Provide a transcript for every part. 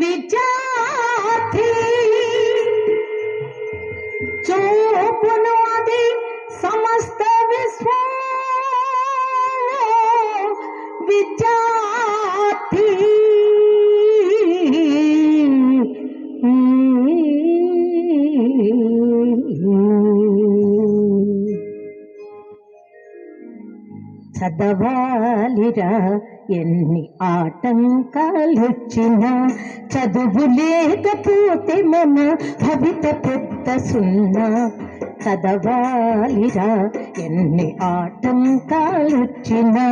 విద్యార్థి చూపును అది సమస్త విశ్వం విద్యార్థి చదవాలిరా ఎన్ని ఆటంకాలొచ్చినా చదువు లేకపోతే మన భవిత పెద్ద సున్నా చదవాలిరా ఎన్ని ఆటంకాలొచ్చినా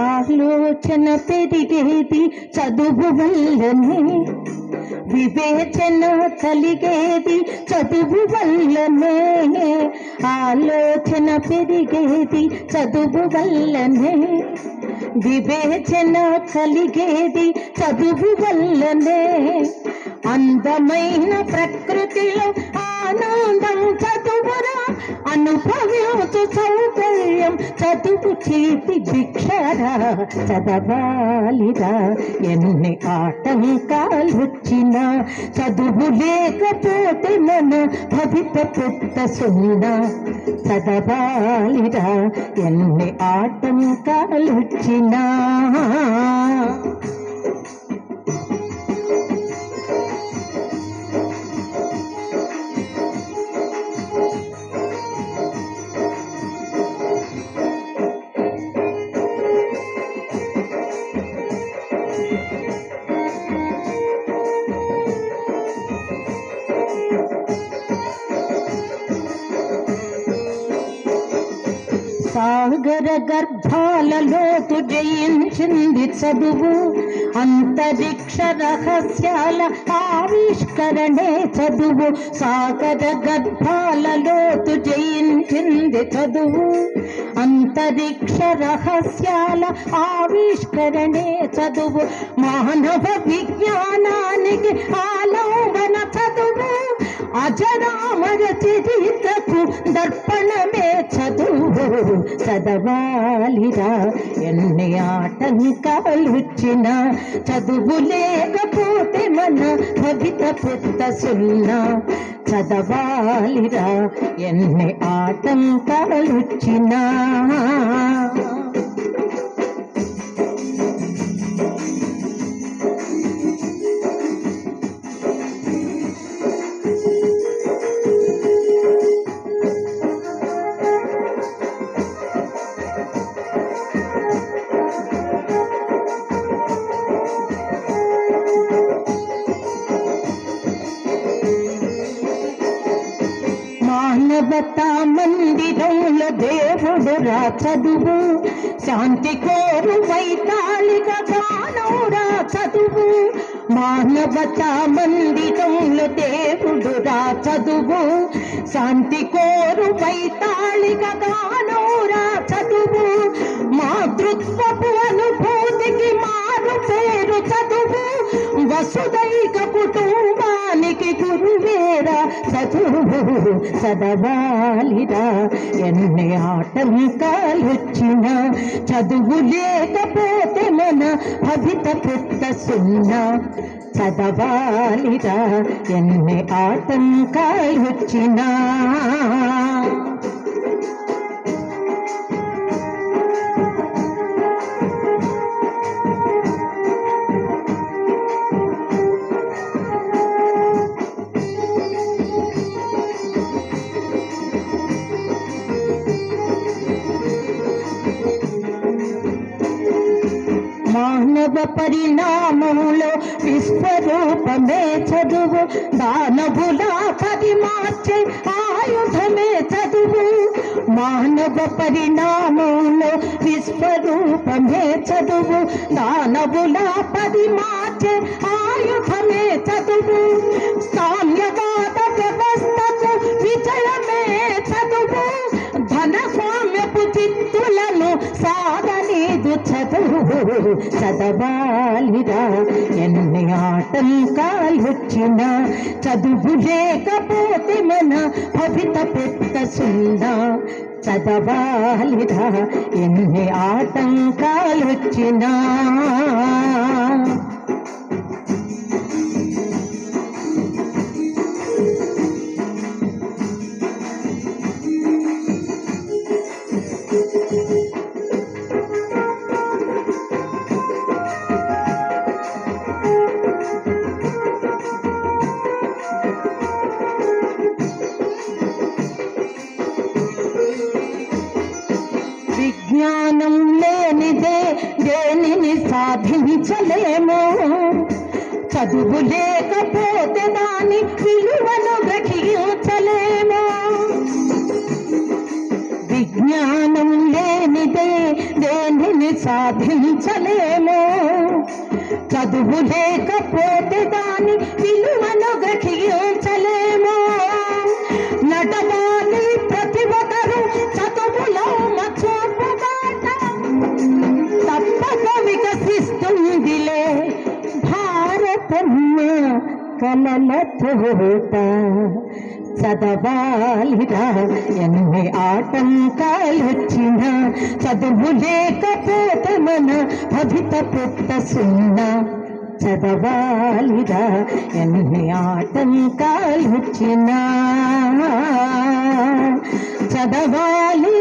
ఆలోచన పెరిగేది చదువు వల్లనే వివేచన కలిగేది చదువు వల్లనే ఆలోచన పెరిగేది చదువు వల్లనే వివేచన కలిగేది చదువు వల్లనే అందమైన ప్రకృతిలో ఆనందం చదువురా అనుభవించు సౌకర్యం చదువు చేతి భిక్షరా చదవాలిరా ఎన్ని ఆటంకాలొచ్చినా చదువు లేకపోతే మన భవిత పెద్ద సున్నా చదవాలిరా ఎన్ని ఆటంకాలొచ్చినా సాగర గర్భాలలోతు జయించింది చదువు అంతరిక్ష రహస్యాల ఆవిష్కరణే చదువు సాగర గర్భాలలోతు జయించింది చదువు అంతరిక్ష రహస్యాల ఆవిష్కరణే చదువు మానవ విజ్ఞానానికి ఆలంబన చదువు అజరామర చరిత్రకు దర్పణమే చదువు చదవాలిరా ఎన్ని ఆటంకాలొచ్చినా చదువు లేకపోతే మన భవిత పెద్ద సున్నా చదవాలిరా ఎన్ని ఆటంకాలొచ్చినా మానవతా మందిరంలో దేవుడు రా చదువు శాంతి కోరు వైతాళిక గానం రా చదువు మానవతా మందిరంలో దేవుడు రా చదువు శాంతి కోరు వైతాళిక గానం రా చదువు మాతృత్వపు అనుభూతికి మారు పేరు చదువు వసుదైక కుటుంబానికి గురువేరా చదువు చదవాలిరా ఎన్ని ఆటంకాలొచ్చినా చదువు లేకపోతే మన భవిత పెద్ద సున్నా చదవాలిరా ఎన్ని ఆటంకాలొచ్చినా మానవ పరిణామంలో విశ్వరూపమే చదువు దానవుల పరిమార్చే ఆయుధమే చదువు మానవ పరిణామంలో విశ్వరూపమే చదువు దానవుల పరిమార్చే ఆయుధమే చదువు చదవాలిరా. ఎన్ని ఆటంకాలొచ్చినా చదువు లేకపోతే మన భవిత పెద్ద సున్నా. చదవాలిరా ఎన్ని ఆటంకాలొచ్చినా. విజ్ఞానం లేనిదే దేనిని సాధించలేము. చదువు లేకపోతే దాని విలువను గ్రహించలేము. విజ్ఞానం లేనిదే దేనిని సాధించలేము. చదువు లేకపోతే దాని విలువను గ్రహించలేము. నడవాలి ప్రతి ఒక్కరు చదువులో మచ్చోపుబాట, తప్పక వికసిస్తుందిలే భారతమ్మ కలల తోట. చదవాలిరా ఎన్ని ఆటంకాలొచ్చినా, చదువు లేకపోతే మన భవిత పెద్ద సున్నా. చదవాలిరా ఎన్ని ఆటంకాలొచ్చినా. చదవాలి